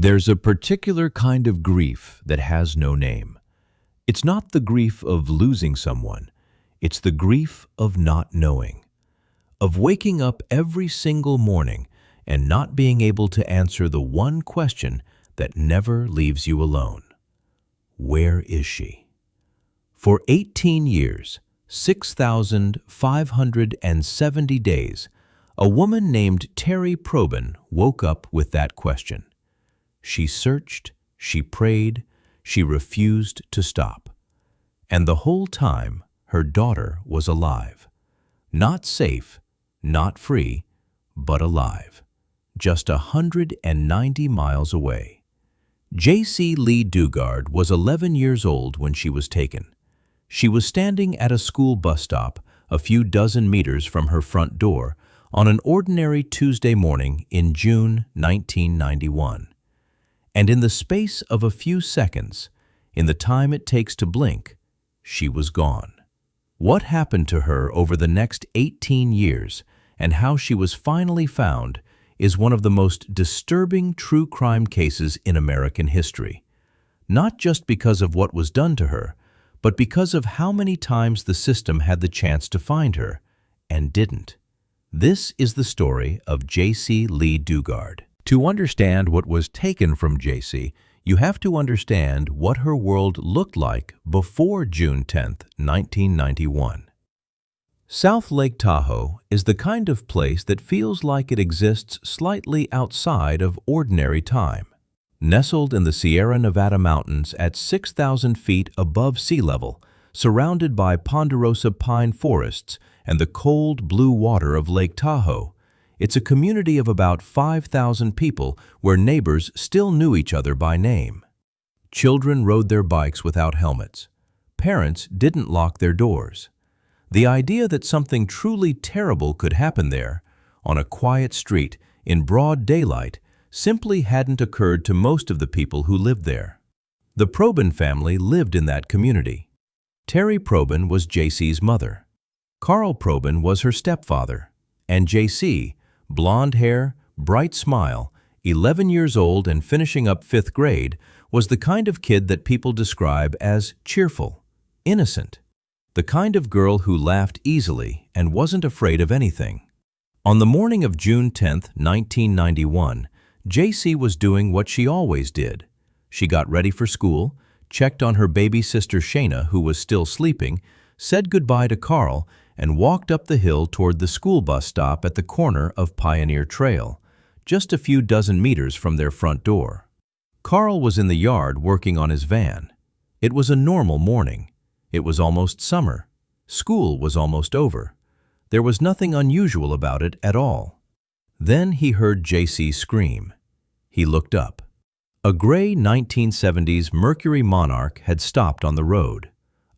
There's a particular kind of grief that has no name. It's not the grief of losing someone. It's the grief of not knowing, of waking up every single morning and not being able to answer the one question that never leaves you alone. Where is she? For 18 years, 6,570 days, a woman named Terry Probin woke up with that question. She searched, she prayed, she refused to stop. And the whole time, her daughter was alive. Not safe, not free, but alive. Just 190 miles away. Jaycee Lee Dugard was 11 years old when she was taken. She was standing at a school bus stop a few dozen meters from her front door on an ordinary Tuesday morning in June 1991. And in the space of a few seconds, in the time it takes to blink, she was gone. What happened to her over the next 18 years and how she was finally found is one of the most disturbing true crime cases in American history. Not just because of what was done to her, but because of how many times the system had the chance to find her and didn't. This is the story of Jaycee Lee Dugard. To understand what was taken from Jaycee, you have to understand what her world looked like before June 10, 1991. South Lake Tahoe is the kind of place that feels like it exists slightly outside of ordinary time. Nestled in the Sierra Nevada mountains at 6,000 feet above sea level, surrounded by ponderosa pine forests and the cold blue water of Lake Tahoe, it's a community of about 5,000 people where neighbors still knew each other by name. Children rode their bikes without helmets. Parents didn't lock their doors. The idea that something truly terrible could happen there, on a quiet street, in broad daylight, simply hadn't occurred to most of the people who lived there. The Probin family lived in that community. Terry Probin was Jaycee's mother. Carl Probin was her stepfather. And Jaycee, blonde hair, bright smile, 11 years old and finishing up 5th grade, was the kind of kid that people describe as cheerful, innocent, the kind of girl who laughed easily and wasn't afraid of anything. On the morning of June 10, 1991, Jaycee was doing what she always did. She got ready for school, checked on her baby sister Shayna, who was still sleeping, said goodbye to Carl, and walked up the hill toward the school bus stop at the corner of Pioneer Trail, just a few dozen meters from their front door. Carl was in the yard working on his van. It was a normal morning. It was almost summer. School was almost over. There was nothing unusual about it at all. Then he heard Jaycee scream. He looked up. A gray 1970s Mercury Monarch had stopped on the road.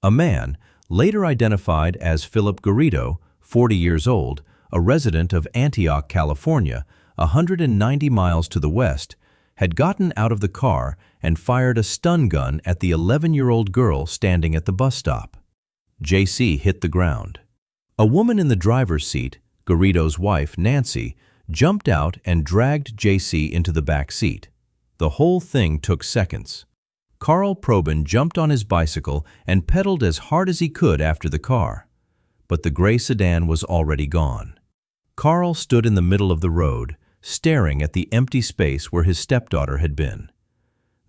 A man, later identified as Phillip Garrido, 40 years old, a resident of Antioch, California, 190 miles to the west, had gotten out of the car and fired a stun gun at the 11-year-old girl standing at the bus stop. Jaycee hit the ground. A woman in the driver's seat, Garrido's wife, Nancy, jumped out and dragged Jaycee into the back seat. The whole thing took seconds. Carl Probin jumped on his bicycle and pedaled as hard as he could after the car. But the gray sedan was already gone. Carl stood in the middle of the road, staring at the empty space where his stepdaughter had been.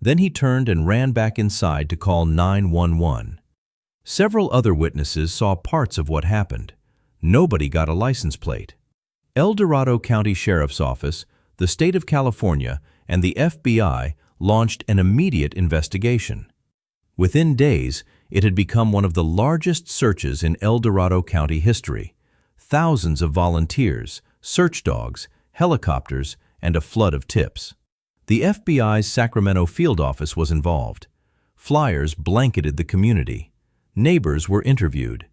Then he turned and ran back inside to call 911. Several other witnesses saw parts of what happened. Nobody got a license plate. El Dorado County Sheriff's Office, the state of California, and the FBI launched an immediate investigation. Within days, it had become one of the largest searches in El Dorado County history. Thousands of volunteers, search dogs, helicopters, and a flood of tips. The FBI's Sacramento field office was involved. Flyers blanketed the community. Neighbors were interviewed.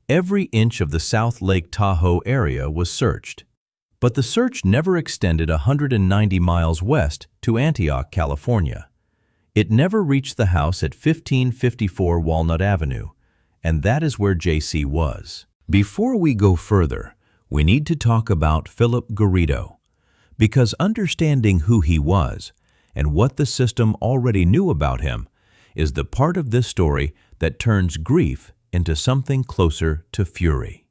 Every inch of the South Lake Tahoe area was searched. But the search never extended 190 miles west to Antioch, California. It never reached the house at 1554 Walnut Avenue, and that is where Jaycee was. Before we go further, we need to talk about Phillip Garrido, because understanding who he was and what the system already knew about him is the part of this story that turns grief into something closer to fury.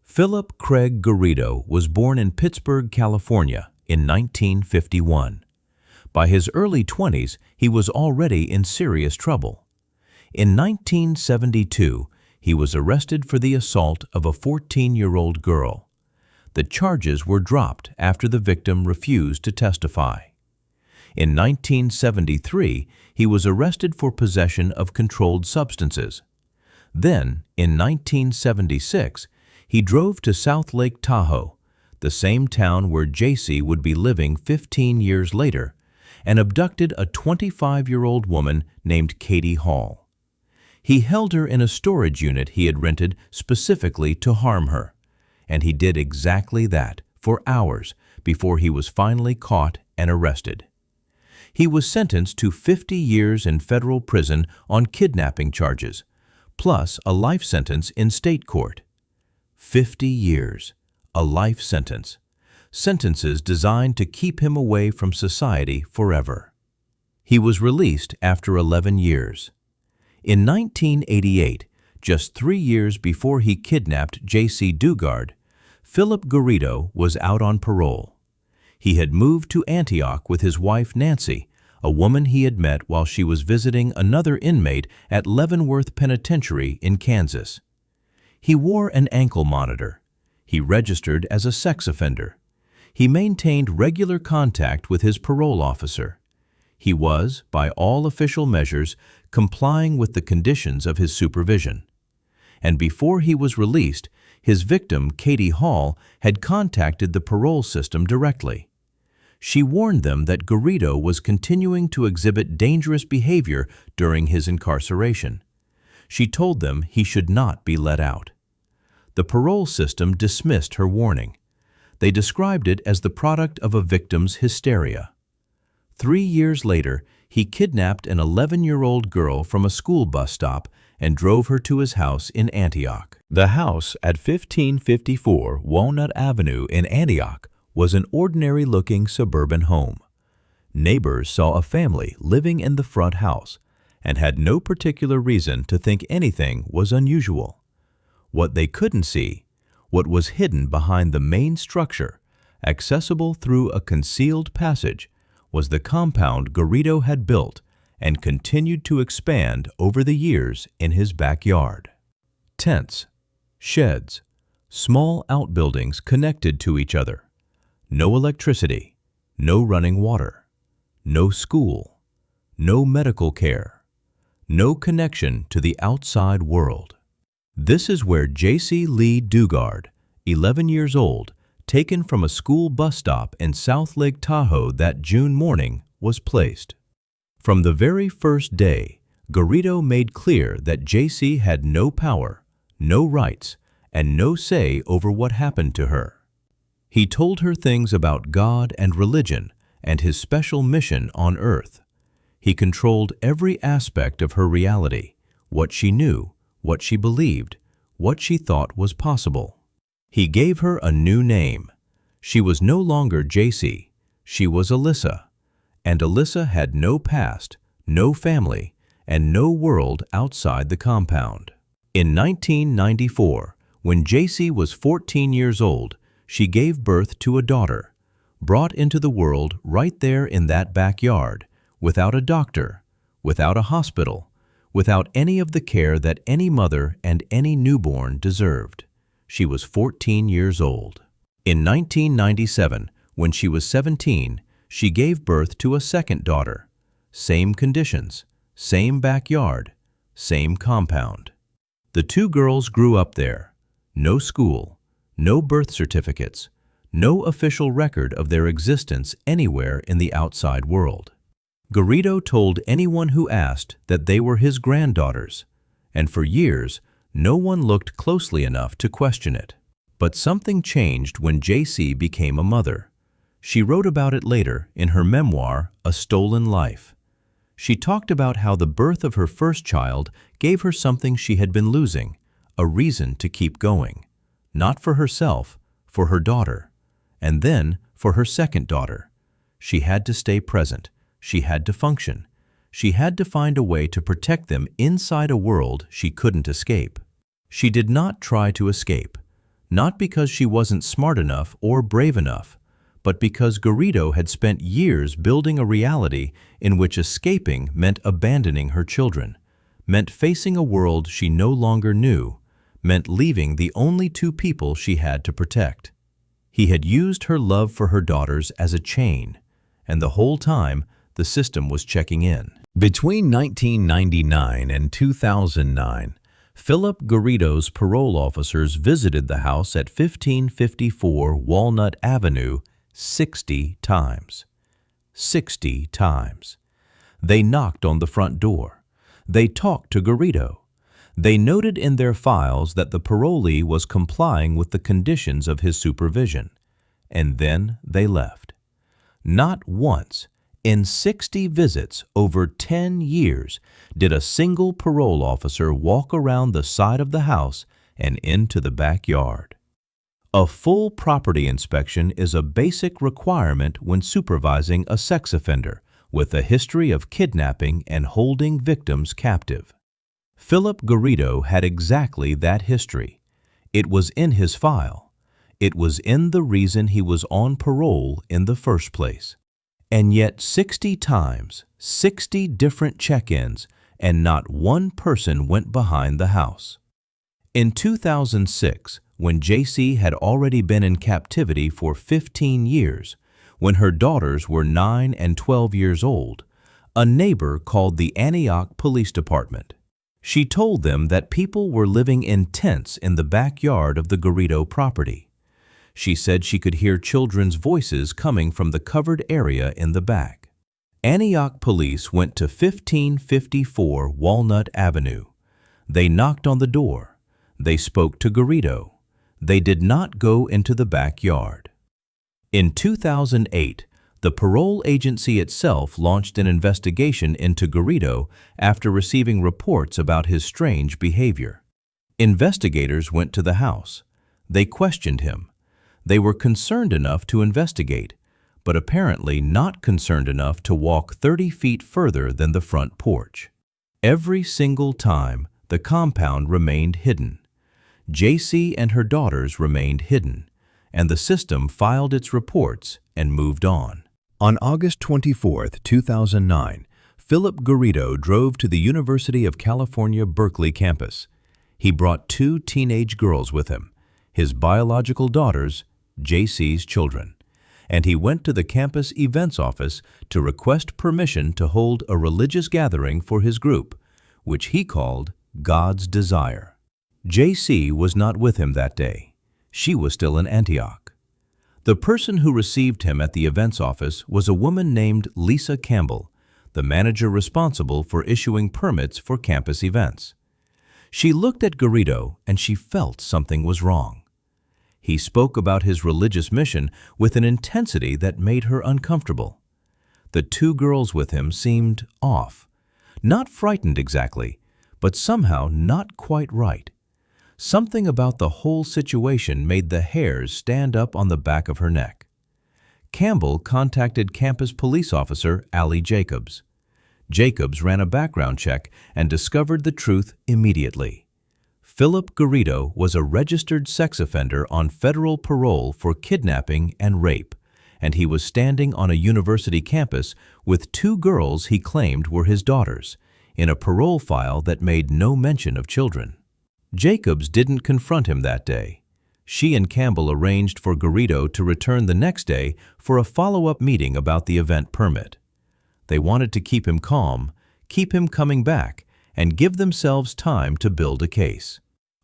Phillip Craig Garrido was born in Pittsburgh, California in 1951. By his early 20s, he was already in serious trouble. In 1972, he was arrested for the assault of a 14-year-old girl. The charges were dropped after the victim refused to testify. In 1973, he was arrested for possession of controlled substances. Then, in 1976, he drove to South Lake Tahoe, the same town where Jaycee would be living 15 years later, and abducted a 25-year-old woman named Katie Hall. He held her in a storage unit he had rented specifically to harm her, and he did exactly that for hours before he was finally caught and arrested. He was sentenced to 50 years in federal prison on kidnapping charges, plus a life sentence in state court. 50 years, a life sentence. Sentences designed to keep him away from society forever. He was released after 11 years. In 1988, just 3 years before he kidnapped Jaycee Dugard, Phillip Garrido was out on parole. He had moved to Antioch with his wife Nancy, a woman he had met while she was visiting another inmate at Leavenworth Penitentiary in Kansas. He wore an ankle monitor. He registered as a sex offender. He maintained regular contact with his parole officer. He was, by all official measures, complying with the conditions of his supervision. And before he was released, his victim, Katie Hall, had contacted the parole system directly. She warned them that Garrido was continuing to exhibit dangerous behavior during his incarceration. She told them he should not be let out. The parole system dismissed her warning. They described it as the product of a victim's hysteria. 3 years later, he kidnapped an 11-year-old girl from a school bus stop and drove her to his house in Antioch. The house at 1554 Walnut Avenue in Antioch was an ordinary-looking suburban home. Neighbors saw a family living in the front house and had no particular reason to think anything was unusual. What they couldn't see, what was hidden behind the main structure, accessible through a concealed passage, was the compound Garrido had built and continued to expand over the years in his backyard. Tents, sheds, small outbuildings connected to each other. No electricity, no running water, no school, no medical care, no connection to the outside world. This is where Jaycee Lee Dugard, 11 years old, taken from a school bus stop in South Lake Tahoe that June morning, was placed. From the very first day, Garrido made clear that Jaycee had no power, no rights, and no say over what happened to her. He told her things about God and religion and his special mission on earth. He controlled every aspect of her reality, what she knew, what she believed, what she thought was possible. He gave her a new name. She was no longer Jaycee, she was Alyssa, and Alyssa had no past, no family, and no world outside the compound. In 1994, when Jaycee was 14 years old, she gave birth to a daughter, brought into the world right there in that backyard, without a doctor, without a hospital, without any of the care that any mother and any newborn deserved. She was 14 years old. In 1997, when she was 17, she gave birth to a second daughter. Same conditions, same backyard, same compound. The two girls grew up there. No school, no birth certificates, no official record of their existence anywhere in the outside world. Garrido told anyone who asked that they were his granddaughters, and for years, no one looked closely enough to question it. But something changed when Jaycee became a mother. She wrote about it later in her memoir, A Stolen Life. She talked about how the birth of her first child gave her something she had been losing, a reason to keep going, not for herself, for her daughter, and then for her second daughter. She had to stay present, She had to function. She had to find a way to protect them inside a world she couldn't escape. She did not try to escape, not because she wasn't smart enough or brave enough, but because Garrido had spent years building a reality in which escaping meant abandoning her children, meant facing a world she no longer knew, meant leaving the only two people she had to protect. He had used her love for her daughters as a chain, and the whole time the system was checking in. Between 1999 and 2009, Phillip Garrido's parole officers visited the house at 1554 Walnut Avenue 60 times. 60 times. They knocked on the front door. They talked to Garrido. They noted in their files that the parolee was complying with the conditions of his supervision. And then they left. Not once, in 60 visits over 10 years, did a single parole officer walk around the side of the house and into the backyard. A full property inspection is a basic requirement when supervising a sex offender with a history of kidnapping and holding victims captive. Phillip Garrido had exactly that history. It was in his file. It was in the reason he was on parole in the first place. And yet 60 times, 60 different check-ins, and not one person went behind the house. In 2006, when Jaycee had already been in captivity for 15 years, when her daughters were 9 and 12 years old, a neighbor called the Antioch Police Department. She told them that people were living in tents in the backyard of the Garrido property. She said she could hear children's voices coming from the covered area in the back. Antioch police went to 1554 Walnut Avenue. They knocked on the door. They spoke to Garrido. They did not go into the backyard. In 2008, the parole agency itself launched an investigation into Garrido after receiving reports about his strange behavior. Investigators went to the house. They questioned him. They were concerned enough to investigate, but apparently not concerned enough to walk 30 feet further than the front porch. Every single time, the compound remained hidden. Jaycee and her daughters remained hidden, and the system filed its reports and moved on. On August 24, 2009, Phillip Garrido drove to the University of California, Berkeley campus. He brought 2 teenage girls with him, his biological daughters, Jaycee's children, and he went to the campus events office to request permission to hold a religious gathering for his group, which he called God's Desire. Jaycee was not with him that day. She was still in Antioch. The person who received him at the events office was a woman named Lisa Campbell, the manager responsible for issuing permits for campus events. She looked at Garrido and she felt something was wrong. He spoke about his religious mission with an intensity that made her uncomfortable. The 2 girls with him seemed off, not frightened exactly, but somehow not quite right. Something about the whole situation made the hairs stand up on the back of her neck. Campbell contacted campus police officer Allie Jacobs. Jacobs ran a background check and discovered the truth immediately. Phillip Garrido was a registered sex offender on federal parole for kidnapping and rape, and he was standing on a university campus with 2 girls he claimed were his daughters, in a parole file that made no mention of children. Jacobs didn't confront him that day. She and Campbell arranged for Garrido to return the next day for a follow-up meeting about the event permit. They wanted to keep him calm, keep him coming back, and give themselves time to build a case.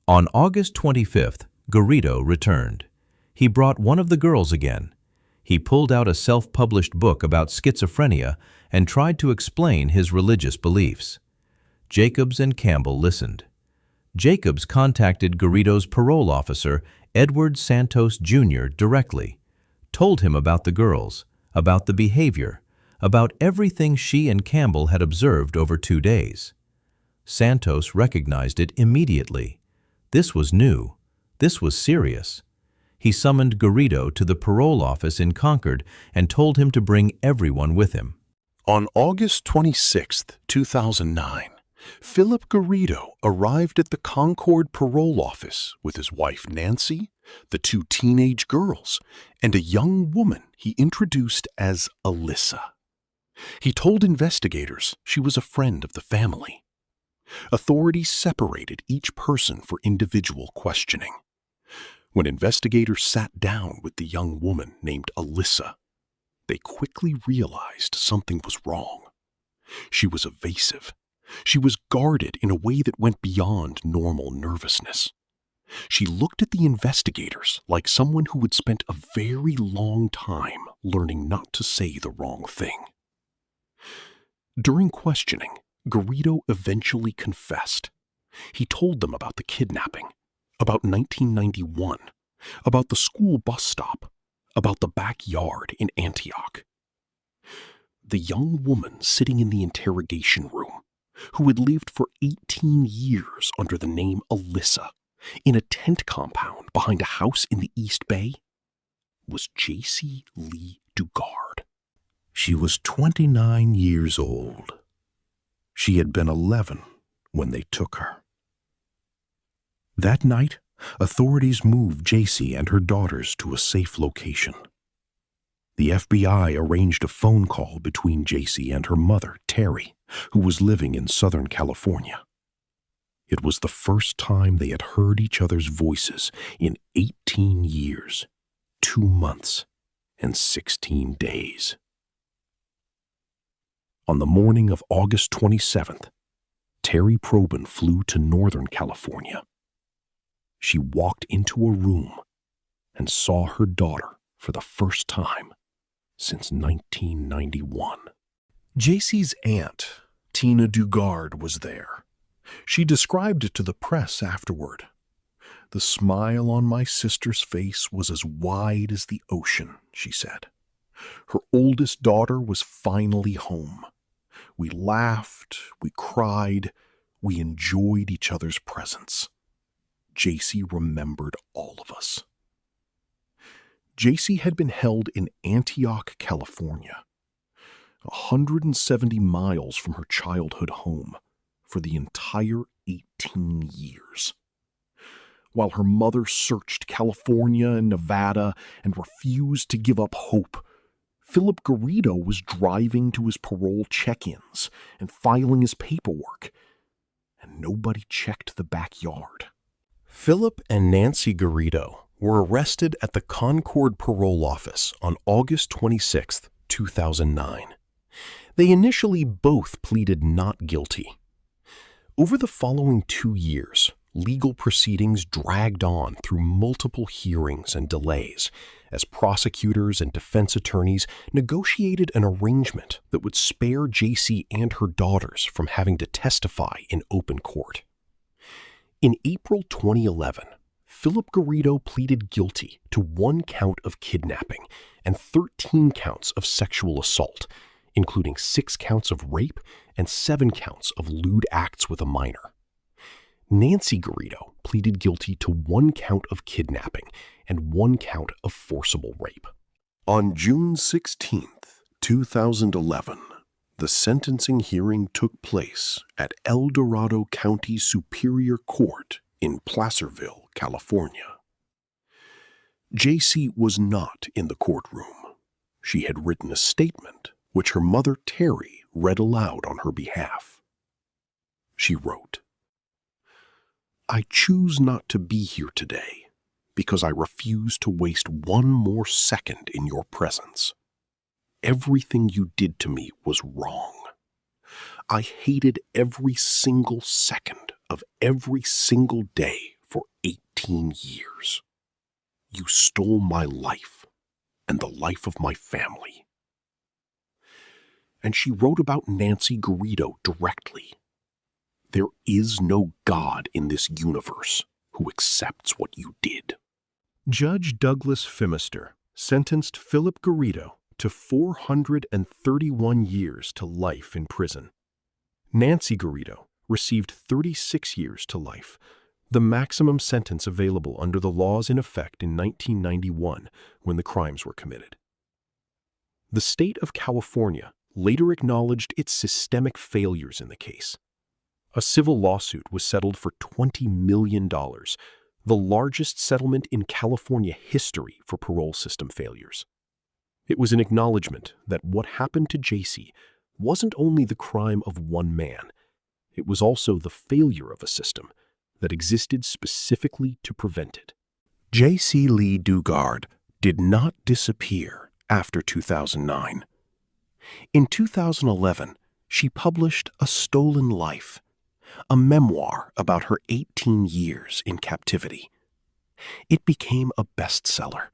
On August 25th, Garrido returned. He brought one of the girls again. He pulled out a self-published book about schizophrenia and tried to explain his religious beliefs. Jacobs and Campbell listened. Jacobs contacted Garrido's parole officer, Edward Santos Jr., directly, told him about the girls, about the behavior, about everything she and Campbell had observed over 2 days. Santos recognized it immediately. This was new. This was serious. He summoned Garrido to the parole office in Concord and told him to bring everyone with him. On August 26, 2009, Phillip Garrido arrived at the Concord Parole office with his wife Nancy, the two teenage girls, and a young woman he introduced as Alyssa. He told investigators she was a friend of the family. Authorities separated each person for individual questioning. When investigators sat down with the young woman named Alyssa, they quickly realized something was wrong. She was evasive. She was guarded in a way that went beyond normal nervousness. She looked at the investigators like someone who had spent a very long time learning not to say the wrong thing. During questioning, Garrido eventually confessed. He told them about the kidnapping, about 1991, about the school bus stop, about the backyard in Antioch. The young woman sitting in the interrogation room, who had lived for 18 years under the name Alyssa, in a tent compound behind a house in the East Bay, was Jaycee Lee Dugard. She was 29 years old. She had been 11 when they took her. That night, authorities moved Jaycee and her daughters to a safe location. The FBI arranged a phone call between Jaycee and her mother, Terry, who was living in Southern California. It was the first time they had heard each other's voices in 18 years, 2 months, and 16 days. On the morning of August 27th, Terry Probyn flew to Northern California. She walked into a room and saw her daughter for the first time since 1991. Jaycee's aunt, Tina Dugard, was there. She described it to the press afterward. "The smile on my sister's face was as wide as the ocean," she said. "Her oldest daughter was finally home. We laughed, we cried, we enjoyed each other's presence. Jaycee remembered all of us." Jaycee had been held in Antioch, California, 170 miles from her childhood home, for the entire 18 years. While her mother searched California and Nevada and refused to give up hope, Phillip Garrido was driving to his parole check-ins and filing his paperwork, and nobody checked the backyard. Phillip and Nancy Garrido were arrested at the Concord Parole Office on August 26, 2009. They initially both pleaded not guilty. Over the following 2 years, legal proceedings dragged on through multiple hearings and delays as prosecutors and defense attorneys negotiated an arrangement that would spare Jaycee and her daughters from having to testify in open court. In April 2011, Phillip Garrido pleaded guilty to 1 count of kidnapping and 13 counts of sexual assault, including 6 counts of rape and 7 counts of lewd acts with a minor. Nancy Garrido pleaded guilty to 1 count of kidnapping and 1 count of forcible rape. On June 16, 2011, the sentencing hearing took place at El Dorado County Superior Court in Placerville, California. Jaycee was not in the courtroom. She had written a statement, which her mother Terry read aloud on her behalf. She wrote, "I choose not to be here today because I refuse to waste 1 more second in your presence. Everything you did to me was wrong. I hated every single second of every single day for 18 years. You stole my life and the life of my family." And she wrote about Nancy Garrido directly. "There is no God in this universe who accepts what you did." Judge Douglas Phimister sentenced Phillip Garrido to 431 years to life in prison. Nancy Garrido received 36 years to life, the maximum sentence available under the laws in effect in 1991 when the crimes were committed. The state of California later acknowledged its systemic failures in the case. A civil lawsuit was settled for $20 million, the largest settlement in California history for parole system failures. It was an acknowledgement that what happened to Jaycee wasn't only the crime of one man, it was also the failure of a system that existed specifically to prevent it. Jaycee Lee Dugard did not disappear after 2009. In 2011, she published A Stolen Life, a memoir about her 18 years in captivity. It became a bestseller,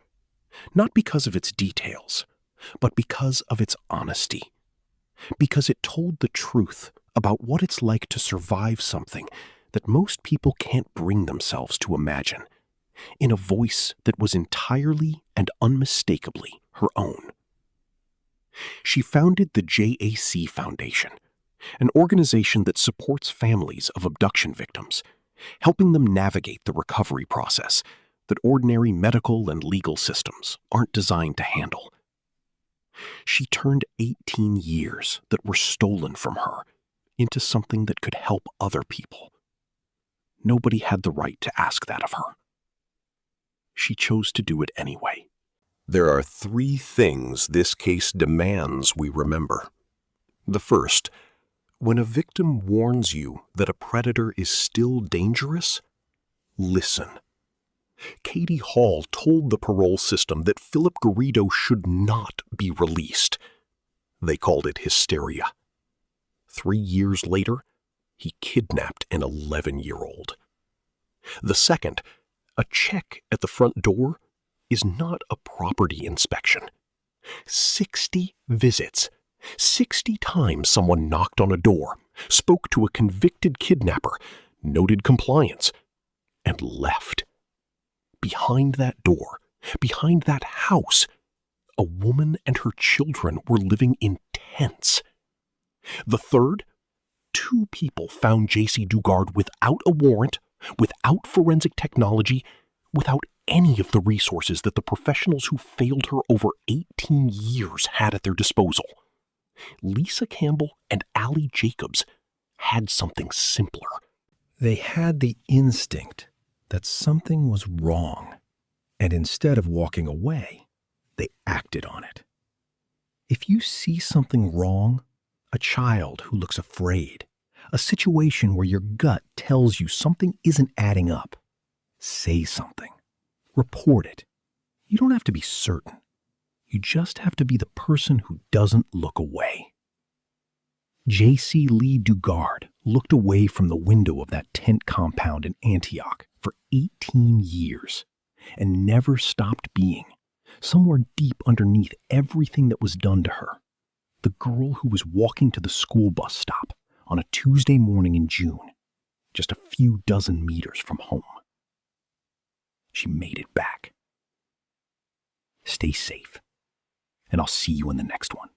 not because of its details, but because of its honesty. Because it told the truth about what it's like to survive something that most people can't bring themselves to imagine, in a voice that was entirely and unmistakably her own. She founded the JAC Foundation, an organization that supports families of abduction victims, helping them navigate the recovery process that ordinary medical and legal systems aren't designed to handle. She turned 18 years that were stolen from her into something that could help other people. Nobody had the right to ask that of her. She chose to do it anyway. There are 3 things this case demands we remember. The first, when a victim warns you that a predator is still dangerous, listen. Katie Hall told the parole system that Phillip Garrido should not be released. They called it hysteria. 3 years later, he kidnapped an 11-year-old. The second, a check at the front door is not a property inspection. 60 visits. 60 times someone knocked on a door, spoke to a convicted kidnapper, noted compliance, and left. Behind that door, behind that house, a woman and her children were living in tents. The third, 2 people found Jaycee Dugard without a warrant, without forensic technology, without any of the resources that the professionals who failed her over 18 years had at their disposal. Lisa Campbell and Allie Jacobs had something simpler. They had the instinct that something was wrong, and instead of walking away, they acted on it. If you see something wrong, a child who looks afraid, a situation where your gut tells you something isn't adding up, say something. Report it. You don't have to be certain. You just have to be the person who doesn't look away. Jaycee Lee Dugard looked away from the window of that tent compound in Antioch for 18 years and never stopped being, somewhere deep underneath everything that was done to her, the girl who was walking to the school bus stop on a Tuesday morning in June, just a few dozen meters from home. She made it back. Stay safe, and I'll see you in the next one.